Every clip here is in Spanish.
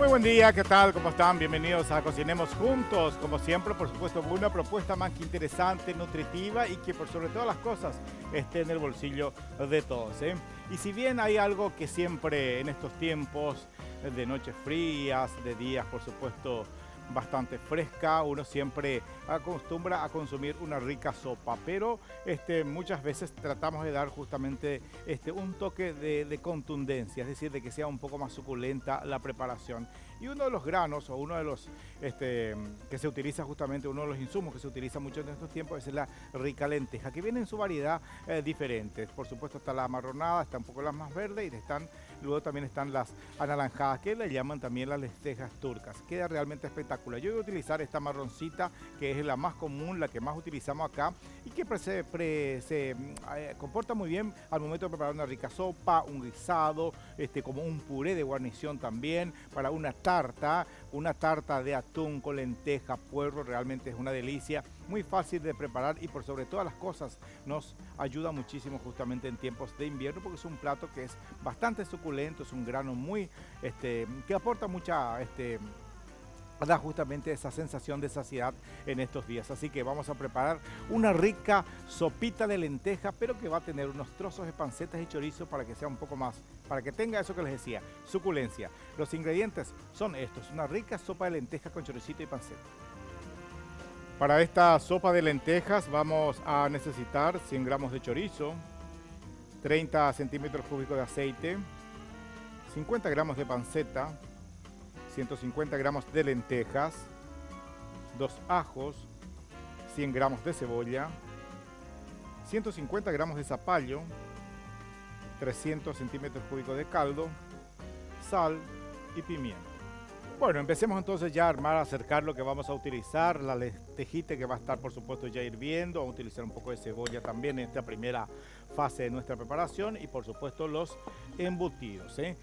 Muy buen día, ¿qué tal? ¿Cómo están? Bienvenidos a Cocinemos Juntos. Como siempre, por supuesto, una propuesta más que interesante, nutritiva y que por sobre todas las cosas esté en el bolsillo de todos, ¿eh? Y si bien hay algo que siempre en estos tiempos de noches frías, de días, por supuesto, bastante fresca, uno siempre acostumbra a consumir una rica sopa, pero muchas veces tratamos de dar justamente un toque de contundencia, es decir, de que sea un poco más suculenta la preparación. Y uno de los granos o uno de los que se utiliza justamente, uno de los insumos que se utiliza mucho en estos tiempos es la rica lenteja, que viene en su variedad diferentes. Por supuesto está la amarronada, está un poco las más verdes y luego también están las anaranjadas, que le llaman también las lentejas turcas. Queda realmente espectacular. Yo voy a utilizar esta marroncita, que es la más común, la que más utilizamos acá y que se comporta muy bien al momento de preparar una rica sopa, un guisado, como un puré de guarnición también, para una tarta de atún con lenteja, puerro, realmente es una delicia, muy fácil de preparar y por sobre todas las cosas nos ayuda muchísimo justamente en tiempos de invierno porque es un plato que es bastante suculento, es un grano muy, que aporta mucha, da justamente esa sensación de saciedad en estos días. Así que vamos a preparar una rica sopita de lenteja, pero que va a tener unos trozos de pancetas y chorizo para que sea un poco más, para que tenga eso que les decía, suculencia. Los ingredientes son estos, una rica sopa de lenteja con choricito y panceta. Para esta sopa de lentejas vamos a necesitar 100 gramos de chorizo, 30 centímetros cúbicos de aceite, 50 gramos de panceta, 150 gramos de lentejas, 2 ajos, 100 gramos de cebolla, 150 gramos de zapallo, 300 centímetros cúbicos de caldo, sal y pimienta. Bueno, empecemos entonces ya a armar, a acercar lo que vamos a utilizar, la lentejita que va a estar por supuesto ya hirviendo, vamos a utilizar un poco de cebolla también en esta primera fase de nuestra preparación y por supuesto los embutidos, ¿eh?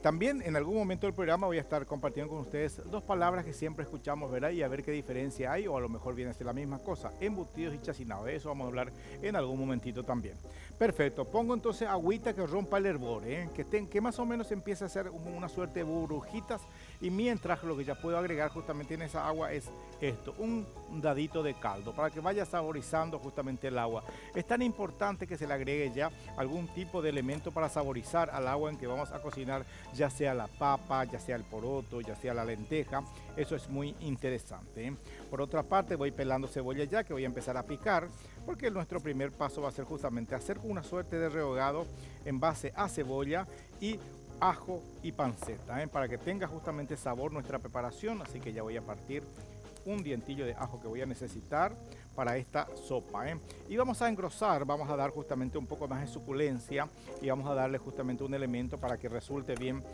También en algún momento del programa voy a estar compartiendo con ustedes dos palabras que siempre escuchamos, ¿verdad? Y a ver qué diferencia hay o a lo mejor viene a ser la misma cosa, embutidos y chacinados. De eso vamos a hablar en algún momentito también. Perfecto, pongo entonces agüita que rompa el hervor, ¿eh? Que más o menos empiece a hacer una suerte de burbujitas y mientras lo que ya puedo agregar justamente en esa agua es esto, un dadito de caldo para que vaya saborizando justamente el agua. Es tan importante que se le agregue ya algún tipo de elemento para saborizar al agua en que vamos a cocinar, ya sea la papa, ya sea el poroto, ya sea la lenteja. Eso es muy interesante, ¿eh? Por otra parte voy pelando cebolla ya, que voy a empezar a picar, porque nuestro primer paso va a ser justamente hacer una suerte de rehogado en base a cebolla y ajo y panceta, ¿eh? Para que tenga justamente sabor nuestra preparación. Así que ya voy a partir un dientillo de ajo que voy a necesitar para esta sopa, ¿eh? Y vamos a engrosar, vamos a dar justamente un poco más de suculencia y vamos a darle justamente un elemento para que resulte bien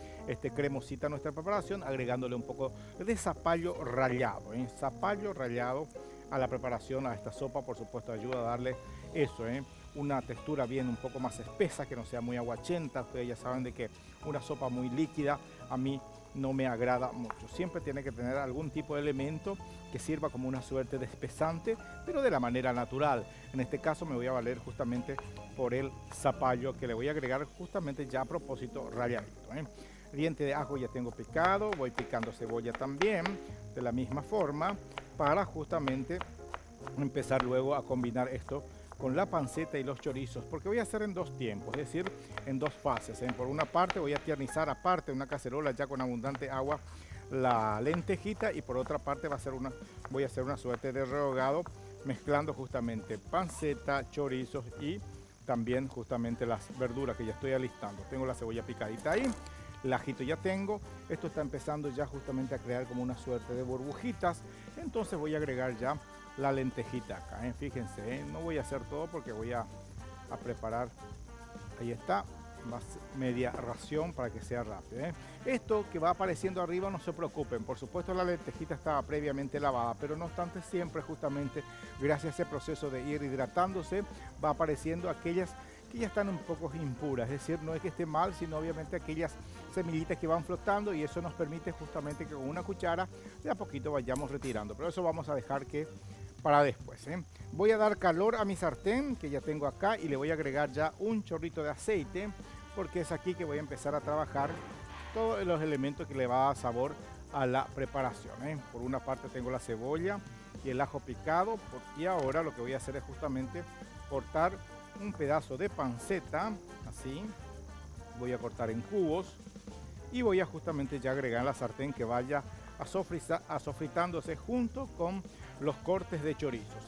cremosita nuestra preparación, agregándole un poco de zapallo rallado, ¿eh? Zapallo rallado a la preparación, a esta sopa, por supuesto ayuda a darle eso, ¿eh? Una textura bien un poco más espesa, que no sea muy aguachenta. Ustedes ya saben de que una sopa muy líquida a mí no me agrada mucho. Siempre tiene que tener algún tipo de elemento que sirva como una suerte de espesante, pero de la manera natural. En este caso me voy a valer justamente por el zapallo, que le voy a agregar justamente ya a propósito ralladito, ¿eh? Diente de ajo ya tengo picado, voy picando cebolla también de la misma forma para justamente empezar luego a combinar esto con la panceta y los chorizos, porque voy a hacer en dos tiempos, es decir, en dos fases, ¿eh? Por una parte voy a tiernizar aparte una cacerola ya con abundante agua la lentejita y por otra parte voy a hacer una suerte de rehogado mezclando justamente panceta, chorizos y también justamente las verduras que ya estoy alistando. Tengo la cebolla picadita ahí, el ajito ya tengo, esto está empezando ya justamente a crear como una suerte de burbujitas, entonces voy a agregar ya la lentejita acá, ¿eh? Fíjense, ¿eh? No voy a hacer todo porque voy a preparar, ahí está, más media ración para que sea rápido, ¿eh? Esto que va apareciendo arriba no se preocupen, por supuesto la lentejita estaba previamente lavada, pero no obstante siempre justamente gracias a ese proceso de ir hidratándose va apareciendo aquellas que ya están un poco impuras, es decir, no es que esté mal, sino obviamente aquellas semillitas que van flotando y eso nos permite justamente que con una cuchara de a poquito vayamos retirando, pero eso vamos a dejar que para después, ¿eh? Voy a dar calor a mi sartén que ya tengo acá y le voy a agregar ya un chorrito de aceite porque es aquí que voy a empezar a trabajar todos los elementos que le va a dar sabor a la preparación. Por una parte tengo la cebolla y el ajo picado, y ahora lo que voy a hacer es justamente cortar un pedazo de panceta, así, voy a cortar en cubos y voy a justamente ya agregar en la sartén que vaya a sofritándose junto con los cortes de chorizos.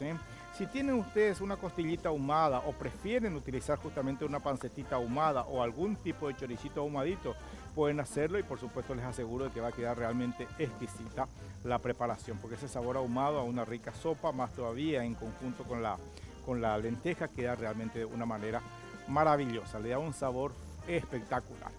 Si tienen ustedes una costillita ahumada o prefieren utilizar justamente una pancetita ahumada o algún tipo de choricito ahumadito, pueden hacerlo y por supuesto les aseguro de que va a quedar realmente exquisita la preparación, porque ese sabor ahumado a una rica sopa, más todavía en conjunto con la lenteja, queda realmente de una manera maravillosa, le da un sabor espectacular.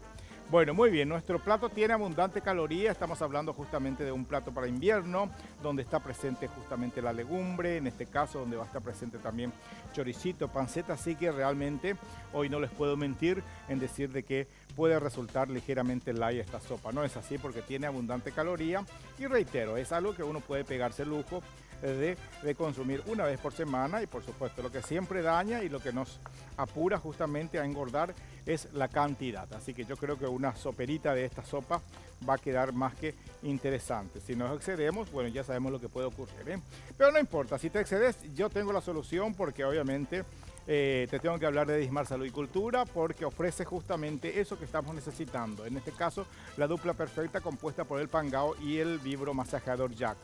Bueno, muy bien, nuestro plato tiene abundante caloría, estamos hablando justamente de un plato para invierno, donde está presente justamente la legumbre, en este caso donde va a estar presente también choricito, panceta, así que realmente hoy no les puedo mentir en decir de que puede resultar ligeramente light esta sopa, no es así porque tiene abundante caloría y reitero, es algo que uno puede pegarse el lujo de consumir una vez por semana y por supuesto lo que siempre daña y lo que nos apura justamente a engordar es la cantidad, así que yo creo que una soperita de esta sopa va a quedar más que interesante. Si nos excedemos, bueno, ya sabemos lo que puede ocurrir, pero no importa, si te excedes yo tengo la solución, porque obviamente te tengo que hablar de Dismar Salud y Cultura, porque ofrece justamente eso que estamos necesitando, en este caso la dupla perfecta compuesta por el Pangao y el Vibro Masajeador Jack.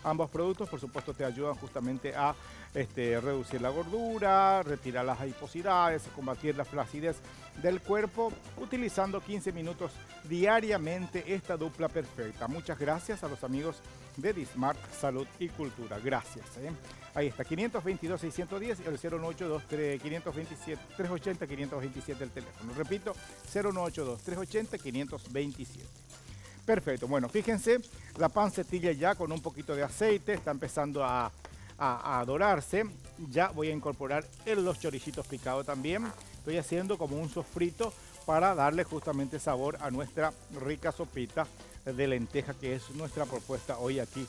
Ambos productos por supuesto te ayudan justamente a reducir la gordura, retirar las adiposidades, combatir la flacidez del cuerpo, utilizando 15 minutos diariamente esta dupla perfecta. Muchas gracias a los amigos de Dismar Salud y Cultura, gracias. Ahí está, 522-610 y el 092-380-527 el teléfono. Repito, 092-380-527. Perfecto, bueno, fíjense, la pancetilla ya con un poquito de aceite está empezando a dorarse. Ya voy a incorporar los choricitos picados también. Estoy haciendo como un sofrito para darle justamente sabor a nuestra rica sopita de lenteja, que es nuestra propuesta hoy aquí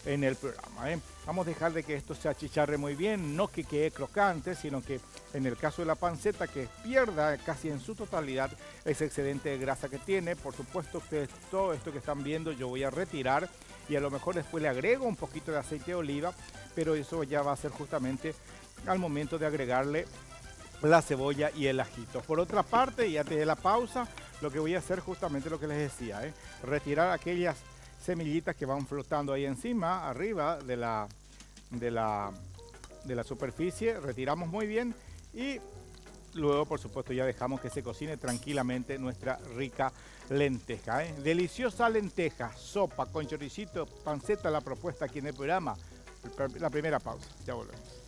en el programa. Vamos a dejar de que esto se achicharre muy bien, no que quede crocante, sino que en el caso de la panceta que pierda casi en su totalidad ese excedente de grasa que tiene. Por supuesto, ustedes todo esto que están viendo yo voy a retirar y a lo mejor después le agrego un poquito de aceite de oliva, pero eso ya va a ser justamente al momento de agregarle la cebolla y el ajito. Por otra parte, y antes de la pausa, lo que voy a hacer justamente lo que les decía, retirar aquellas semillitas que van flotando ahí encima, arriba de la superficie, retiramos muy bien y luego por supuesto ya dejamos que se cocine tranquilamente nuestra rica lenteja. Deliciosa lenteja, sopa con choricito, panceta, la propuesta aquí en el programa. La primera pausa, ya volvemos.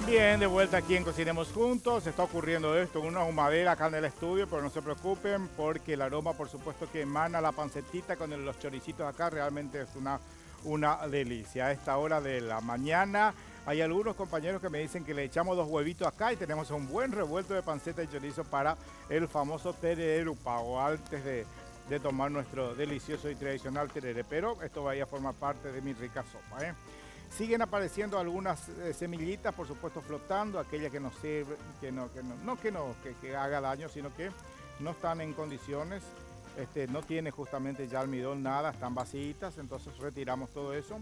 Bien, de vuelta aquí en Cocinemos Juntos. Se está ocurriendo esto, una ahumadera acá en el estudio, pero no se preocupen porque el aroma, por supuesto, que emana la pancetita con los choricitos acá realmente es una delicia. A esta hora de la mañana hay algunos compañeros que me dicen que le echamos 2 huevitos acá y tenemos un buen revuelto de panceta y chorizo para el famoso tereré pago antes de tomar nuestro delicioso y tradicional tereré, pero esto vaya a formar parte de mi rica sopa. Siguen apareciendo algunas semillitas, por supuesto, flotando, aquellas que no sirven, que haga daño, sino que no están en condiciones, no tiene justamente ya almidón, nada, están vacías, entonces retiramos todo eso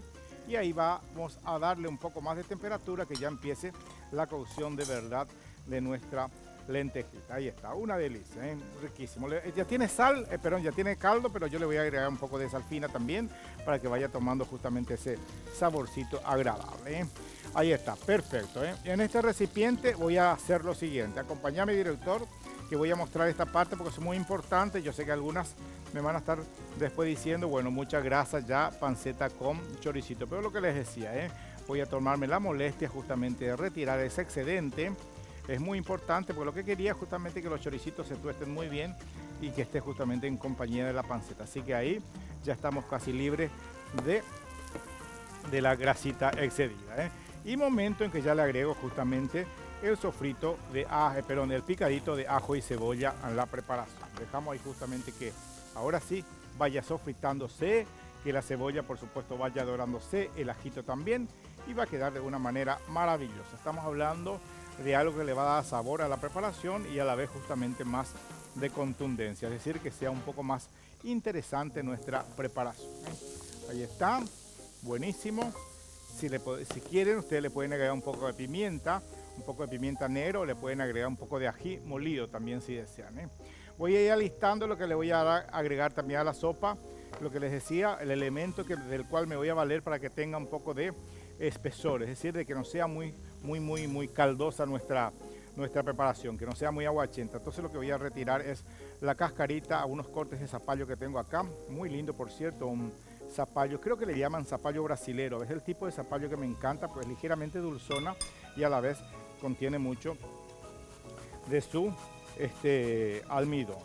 y ahí vamos a darle un poco más de temperatura, que ya empiece la cocción de verdad de nuestra lentejita. Ahí está, una delicia, riquísimo. Ya tiene sal, ya tiene caldo, pero yo le voy a agregar un poco de sal fina también para que vaya tomando justamente ese saborcito agradable. Ahí está, perfecto. En este recipiente voy a hacer lo siguiente. Acompáñame, director, que voy a mostrar esta parte porque es muy importante. Yo sé que algunas me van a estar después diciendo, bueno, mucha grasa ya, panceta con choricito. Pero lo que les decía, voy a tomarme la molestia justamente de retirar ese excedente. Es muy importante porque lo que quería es justamente que los choricitos se tuesten muy bien y que esté justamente en compañía de la panceta. Así que ahí ya estamos casi libres de la grasita excedida. Y momento en que ya le agrego justamente el sofrito de perdón, el picadito de ajo y cebolla en la preparación. Dejamos ahí justamente que ahora sí vaya sofritándose, que la cebolla por supuesto vaya dorándose, el ajito también, y va a quedar de una manera maravillosa. Estamos hablando de algo que le va a dar sabor a la preparación y a la vez justamente más de contundencia, es decir, que sea un poco más interesante nuestra preparación. Ahí está, buenísimo. Si quieren, ustedes le pueden agregar un poco de pimienta negro, le pueden agregar un poco de ají molido también si desean. Voy a ir alistando lo que le voy a agregar también a la sopa, lo que les decía, el elemento del cual me voy a valer para que tenga un poco de espesor, es decir, de que no sea muy caldosa nuestra preparación, que no sea muy aguachenta. Entonces lo que voy a retirar es la cascarita a unos cortes de zapallo que tengo acá, muy lindo por cierto, un zapallo, creo que le llaman zapallo brasilero, es el tipo de zapallo que me encanta, pues ligeramente dulzona y a la vez contiene mucho de su almidón.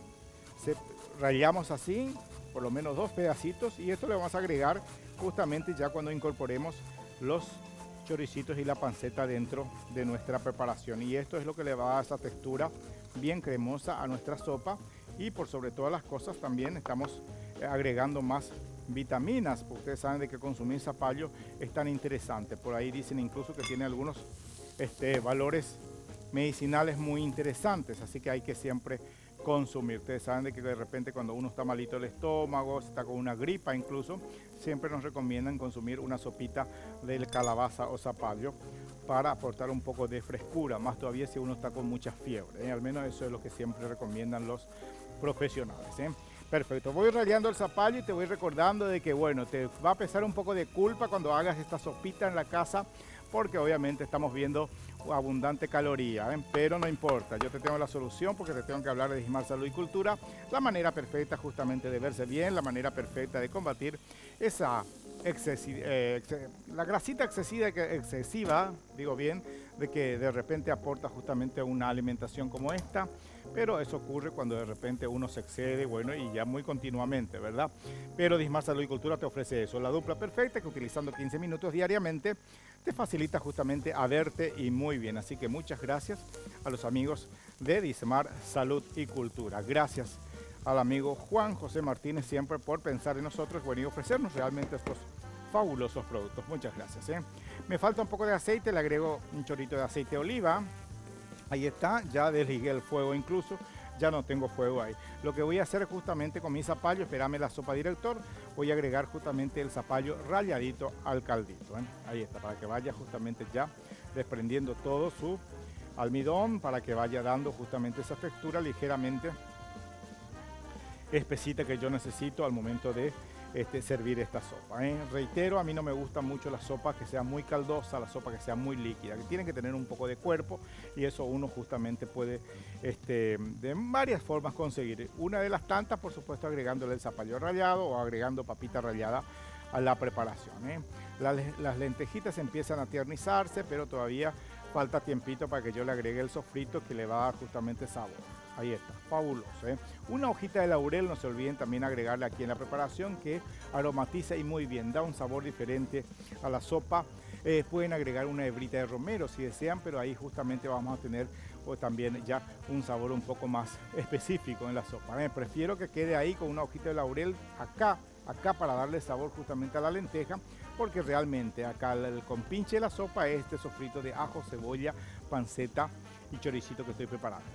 Rayamos así, por lo menos 2 pedacitos, y esto le vamos a agregar justamente ya cuando incorporemos los choricitos y la panceta dentro de nuestra preparación, y esto es lo que le va a dar esa textura bien cremosa a nuestra sopa. Y por sobre todas las cosas también estamos agregando más vitaminas, porque ustedes saben de que consumir zapallo es tan interesante. Por ahí dicen incluso que tiene algunos valores medicinales muy interesantes, así que hay que siempre consumir. Ustedes saben de que de repente cuando uno está malito el estómago, está con una gripa incluso, siempre nos recomiendan consumir una sopita de calabaza o zapallo para aportar un poco de frescura, más todavía si uno está con mucha fiebre, al menos eso es lo que siempre recomiendan los profesionales. Perfecto, voy rallando el zapallo y te voy recordando de que bueno, te va a pesar un poco de culpa cuando hagas esta sopita en la casa, porque obviamente estamos viendo abundante caloría, pero no importa, yo te tengo la solución porque te tengo que hablar de Dismar Salud y Cultura, la manera perfecta justamente de verse bien, la manera perfecta de combatir esa la grasita excesiva, digo bien, de que de repente aporta justamente una alimentación como esta, pero eso ocurre cuando de repente uno se excede, bueno, y ya muy continuamente, ¿verdad? Pero Dismar Salud y Cultura te ofrece eso, la dupla perfecta que utilizando 15 minutos diariamente te facilita justamente a verte y muy bien. Así que muchas gracias a los amigos de Dismar Salud y Cultura. Gracias al amigo Juan José Martínez siempre por pensar en nosotros, bueno, y ofrecernos realmente estos fabulosos productos. Muchas gracias. Me falta un poco de aceite, le agrego un chorrito de aceite de oliva. Ahí está, ya desligué el fuego incluso, ya no tengo fuego ahí. Lo que voy a hacer justamente con mi zapallo, espérame la sopa director, voy a agregar justamente el zapallo ralladito al caldito. Ahí está, para que vaya justamente ya desprendiendo todo su almidón, para que vaya dando justamente esa textura ligeramente espesita que yo necesito al momento de servir esta sopa. Reitero, a mí no me gusta mucho la sopa que sea muy caldosa, la sopa que sea muy líquida, que tienen que tener un poco de cuerpo, y eso uno justamente puede de varias formas conseguir. Una de las tantas, por supuesto, agregándole el zapallo rallado o agregando papita rallada a la preparación. Las lentejitas empiezan a tiernizarse, pero todavía falta tiempito para que yo le agregue el sofrito que le va a dar justamente sabor. Ahí está, fabuloso. Una hojita de laurel, no se olviden también agregarle aquí en la preparación, que aromatiza y muy bien, da un sabor diferente a la sopa. Pueden agregar una hebrita de romero si desean, pero ahí justamente vamos a tener también ya un sabor un poco más específico en la sopa. Prefiero que quede ahí con una hojita de laurel acá para darle sabor justamente a la lenteja, porque realmente acá el compinche de la sopa es este sofrito de ajo, cebolla, panceta y choricito que estoy preparando.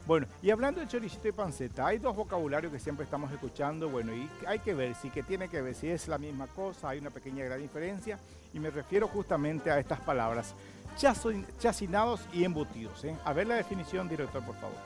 Bueno, y hablando de choricito y panceta, hay dos vocabularios que siempre estamos escuchando, bueno, y hay que ver si tiene que ver si es la misma cosa, hay una pequeña gran diferencia, y me refiero justamente a estas palabras, chacinados y embutidos. A ver la definición, director, por favor.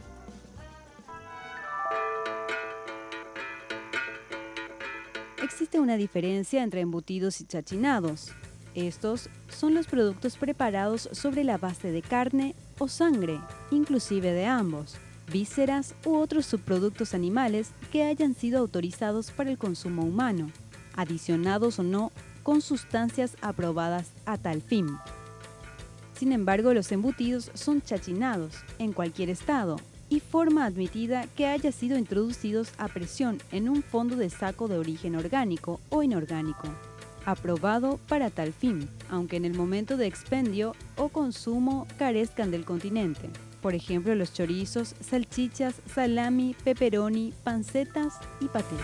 Existe una diferencia entre embutidos y chachinados. Estos son los productos preparados sobre la base de carne o sangre, inclusive de ambos, vísceras u otros subproductos animales que hayan sido autorizados para el consumo humano, adicionados o no con sustancias aprobadas a tal fin. Sin embargo, los embutidos son chachinados en cualquier estado y forma admitida que haya sido introducidos a presión en un fondo de saco de origen orgánico o inorgánico. aprobado para tal fin, aunque en el momento de expendio o consumo carezcan del continente. Por ejemplo, los chorizos, salchichas, salami, pepperoni, pancetas y patés.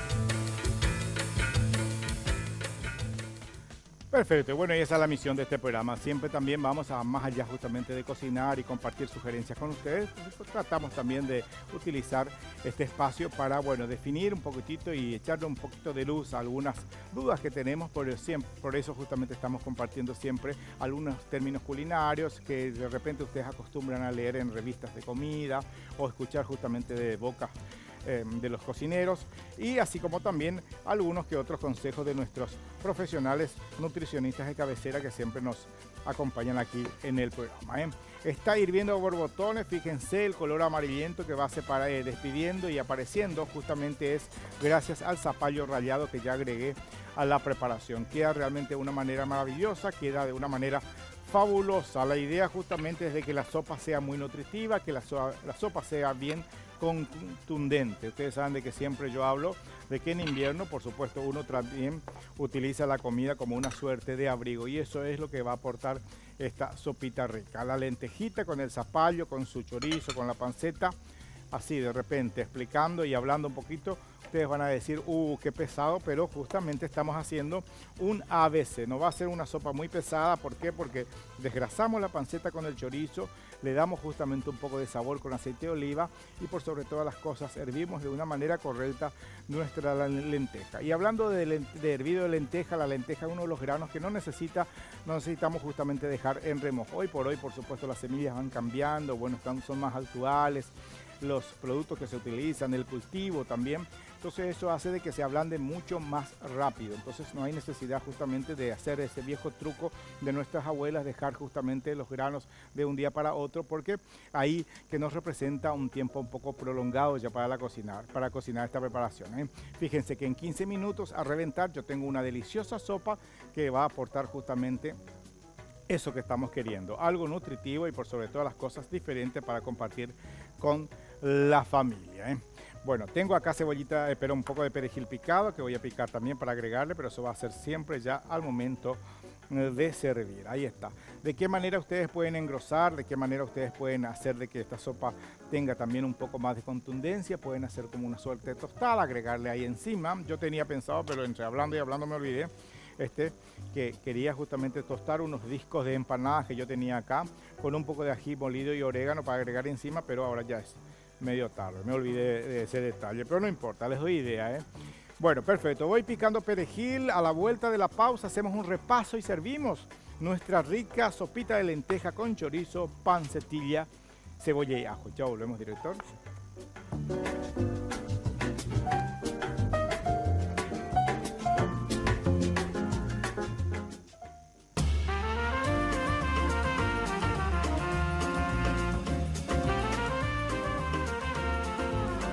Perfecto, bueno, y esa es la misión de este programa. Siempre también vamos a más allá justamente de cocinar y compartir sugerencias con ustedes. Pues tratamos también de utilizar este espacio para, bueno, definir un poquitito y echarle un poquito de luz a algunas dudas que tenemos. Por eso justamente estamos compartiendo siempre algunos términos culinarios que de repente ustedes acostumbran a leer en revistas de comida o escuchar justamente de boca de los cocineros, y así como también algunos que otros consejos de nuestros profesionales nutricionistas de cabecera que siempre nos acompañan aquí en el programa. Está hirviendo borbotones, fíjense el color amarillento que va despidiendo y apareciendo, justamente es gracias al zapallo rallado que ya agregué a la preparación. Queda realmente de una manera maravillosa, queda de una manera fabulosa. La idea justamente es de que la sopa sea muy nutritiva, que la sopa sea bien contundente. Ustedes saben de que siempre yo hablo de que en invierno, por supuesto, uno también utiliza la comida como una suerte de abrigo, y eso es lo que va a aportar esta sopita rica. La lentejita con el zapallo, con su chorizo, con la panceta, así de repente explicando y hablando un poquito, ustedes van a decir, qué pesado, pero justamente estamos haciendo un ABC. No va a ser una sopa muy pesada, ¿por qué? Porque desgrasamos la panceta con el chorizo, le damos justamente un poco de sabor con aceite de oliva y por sobre todas las cosas hervimos de una manera correcta nuestra lenteja. Y hablando de hervido de lenteja, la lenteja es uno de los granos que no necesitamos justamente dejar en remojo. Hoy por hoy, por supuesto, las semillas van cambiando, bueno, son más actuales, los productos que se utilizan, el cultivo también. Entonces eso hace de que se ablande mucho más rápido. Entonces no hay necesidad justamente de hacer ese viejo truco de nuestras abuelas, dejar justamente los granos de un día para otro, porque ahí que nos representa un tiempo un poco prolongado ya para cocinar esta preparación. Fíjense que en 15 minutos a reventar yo tengo una deliciosa sopa que va a aportar justamente eso que estamos queriendo, algo nutritivo y por sobre todas las cosas diferentes para compartir con la familia. Bueno, tengo acá cebollita, pero un poco de perejil picado que voy a picar también para agregarle, pero eso va a ser siempre ya al momento de servir. Ahí está. ¿De qué manera ustedes pueden engrosar? ¿De qué manera ustedes pueden hacer de que esta sopa tenga también un poco más de contundencia? Pueden hacer como una suerte de tostada, agregarle ahí encima. Yo tenía pensado, pero entre hablando y hablando me olvidé, que quería justamente tostar unos discos de empanadas que yo tenía acá con un poco de ají molido y orégano para agregar encima, pero ahora ya es medio tarde, me olvidé de ese detalle, pero no importa, les doy idea. Bueno, perfecto, voy picando perejil. A la vuelta de la pausa hacemos un repaso y servimos nuestra rica sopita de lenteja con chorizo, pancetilla, cebolla y ajo. Ya volvemos, director.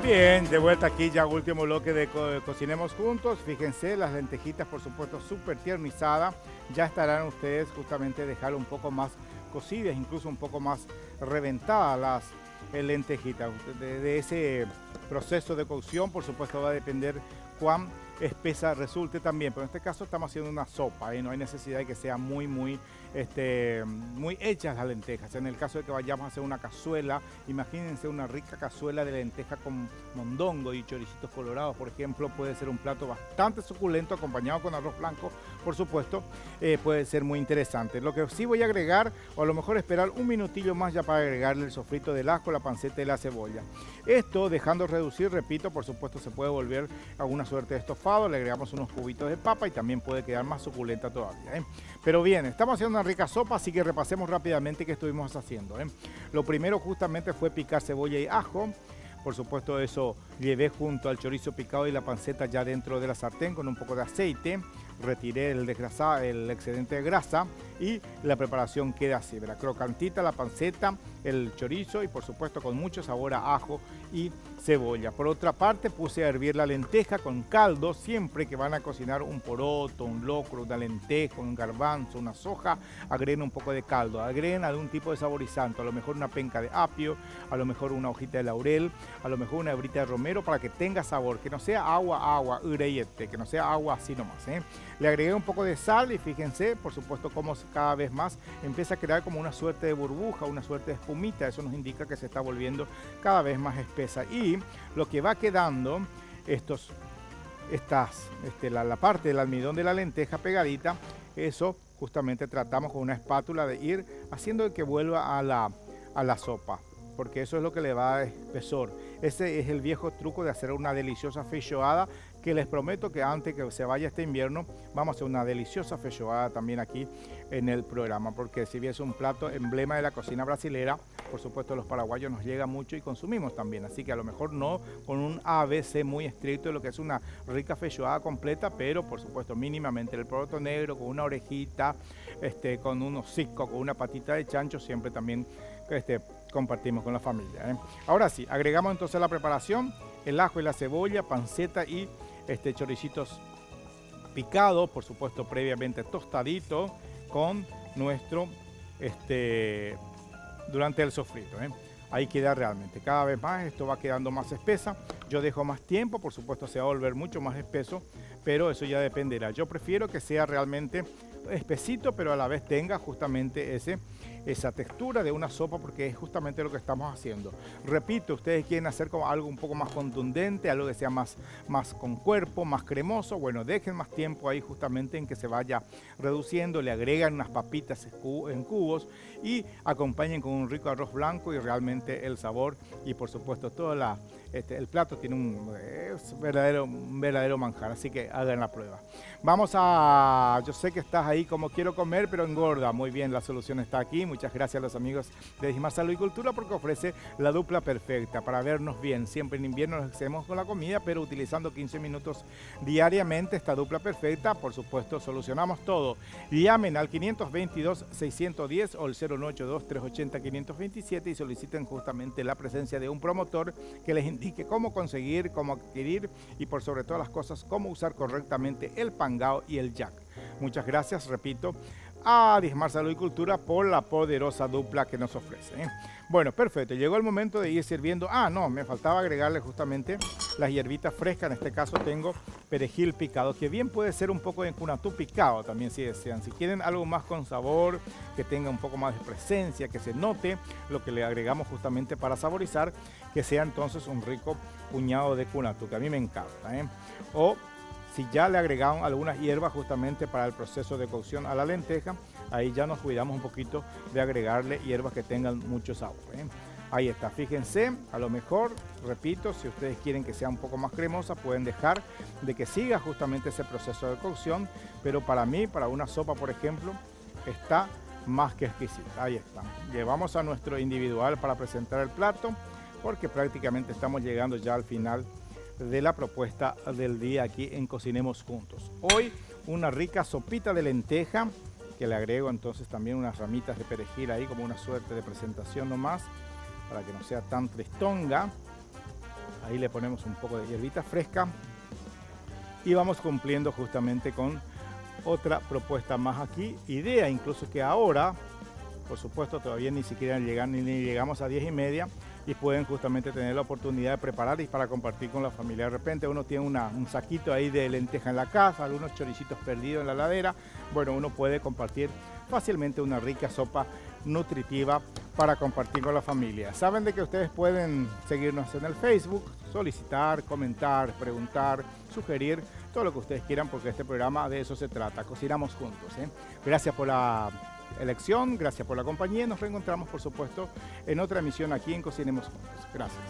Bien, de vuelta aquí ya último bloque de Cocinemos Juntos. Fíjense, las lentejitas por supuesto súper tiernizadas. Ya estarán ustedes justamente dejar un poco más cocidas, incluso un poco más reventadas las lentejitas. De ese proceso de cocción por supuesto va a depender cuán espesa resulte también, pero en este caso estamos haciendo una sopa, no hay necesidad de que sea muy hechas las lentejas. En el caso de que vayamos a hacer una cazuela, imagínense una rica cazuela de lenteja con mondongo y choricitos colorados, por ejemplo, puede ser un plato bastante suculento acompañado con arroz blanco, por supuesto, puede ser muy interesante. Lo que sí voy a agregar, o a lo mejor esperar un minutillo más ya para agregarle el sofrito del ajo, la panceta y la cebolla. Esto dejando reducir, repito, por supuesto se puede volver a una suerte de estofado, le agregamos unos cubitos de papa y también puede quedar más suculenta todavía. Pero bien, estamos haciendo una rica sopa, así que repasemos rápidamente qué estuvimos haciendo. Lo primero justamente fue picar cebolla y ajo. Por supuesto eso llevé junto al chorizo picado y la panceta ya dentro de la sartén con un poco de aceite. Retiré el excedente de grasa y la preparación queda así, ¿verdad? Crocantita la panceta, el chorizo y por supuesto con mucho sabor a ajo y cebolla. Por otra parte puse a hervir la lenteja con caldo. Siempre que van a cocinar un poroto, un locro, una lenteja, un garbanzo, una soja, agreguen un poco de caldo, agreguen algún tipo de saborizante, a lo mejor una penca de apio, a lo mejor una hojita de laurel, a lo mejor una hebrita de romero para que tenga sabor, que no sea agua, ureyete, que no sea agua así nomás, Le agregué un poco de sal y fíjense, por supuesto, cómo cada vez más empieza a crear como una suerte de burbuja, una suerte de espumita. Eso nos indica que se está volviendo cada vez más espesa. Y lo que va quedando, la parte del almidón de la lenteja pegadita, eso justamente tratamos con una espátula de ir haciendo que vuelva a la sopa, porque eso es lo que le va a dar espesor. Ese es el viejo truco de hacer una deliciosa feijoada, que les prometo que antes que se vaya este invierno vamos a hacer una deliciosa feijoada también aquí en el programa, porque si bien es un plato emblema de la cocina brasilera, por supuesto los paraguayos nos llega mucho y consumimos también, así que a lo mejor no con un ABC muy estricto de lo que es una rica feijoada completa, pero por supuesto mínimamente el poroto negro con una orejita, con un hocico, con una patita de chancho, siempre también compartimos con la familia, ¿eh? Ahora sí, agregamos entonces la preparación, el ajo y la cebolla, panceta y choricitos picados, por supuesto previamente tostadito con nuestro durante el sofrito, ¿eh? Ahí queda realmente, cada vez más esto va quedando más espesa. Yo dejo más tiempo, por supuesto se va a volver mucho más espeso, pero eso ya dependerá. Yo prefiero que sea realmente espesito, pero a la vez tenga justamente esa textura de una sopa, porque es justamente lo que estamos haciendo. Repito, ustedes quieren hacer como algo un poco más contundente, algo que sea más con cuerpo, más cremoso, bueno, dejen más tiempo ahí justamente en que se vaya reduciendo, le agregan unas papitas en cubos y acompañen con un rico arroz blanco y realmente el sabor y por supuesto toda el plato tiene un verdadero manjar, así que hagan la prueba. Yo sé que estás ahí como quiero comer, pero engorda. Muy bien, la solución está aquí. Muchas gracias a los amigos de Dijimar Salud y Cultura porque ofrece la dupla perfecta para vernos bien. Siempre en invierno nos excedemos con la comida, pero utilizando 15 minutos diariamente esta dupla perfecta, por supuesto, solucionamos todo. Llamen al 522-610 o el 0982-380-527 y soliciten justamente la presencia de un promotor que les indique cómo conseguir, cómo adquirir y por sobre todas las cosas, cómo usar correctamente el pangao y el jack. Muchas gracias, repito, a Dijimar Salud y Cultura por la poderosa dupla que nos ofrece, ¿eh? Bueno, perfecto, llegó el momento de ir sirviendo. No, me faltaba agregarle justamente las hierbitas frescas. En este caso tengo perejil picado, que bien puede ser un poco de cunatú picado también si desean. Si quieren algo más con sabor, que tenga un poco más de presencia, que se note lo que le agregamos justamente para saborizar, que sea entonces un rico puñado de cunatú, que a mí me encanta, ¿eh? O si ya le agregamos algunas hierbas justamente para el proceso de cocción a la lenteja, ahí ya nos cuidamos un poquito de agregarle hierbas que tengan mucho sabor, ¿eh? Ahí está, fíjense, a lo mejor, repito, si ustedes quieren que sea un poco más cremosa, pueden dejar de que siga justamente ese proceso de cocción, pero para mí, para una sopa, por ejemplo, está más que exquisita. Ahí está. Llevamos a nuestro individual para presentar el plato, porque prácticamente estamos llegando ya al final de la propuesta del día aquí en Cocinemos Juntos. Hoy una rica sopita de lenteja, que le agrego entonces también unas ramitas de perejil ahí como una suerte de presentación nomás, para que no sea tan tristonga. Ahí le ponemos un poco de hierbita fresca y vamos cumpliendo justamente con otra propuesta más aquí. Idea incluso que ahora, por supuesto, todavía ni siquiera ni llegamos a 10:30 y pueden justamente tener la oportunidad de preparar y para compartir con la familia. De repente uno tiene un saquito ahí de lenteja en la casa, algunos choricitos perdidos en la heladera. Bueno, uno puede compartir fácilmente una rica sopa nutritiva para compartir con la familia. Saben de que ustedes pueden seguirnos en el Facebook, solicitar, comentar, preguntar, sugerir, todo lo que ustedes quieran, porque este programa de eso se trata. Cocinamos juntos, ¿eh? Gracias por la elección, gracias por la compañía. Nos reencontramos, por supuesto, en otra emisión aquí en Cocinemos Juntos. Gracias.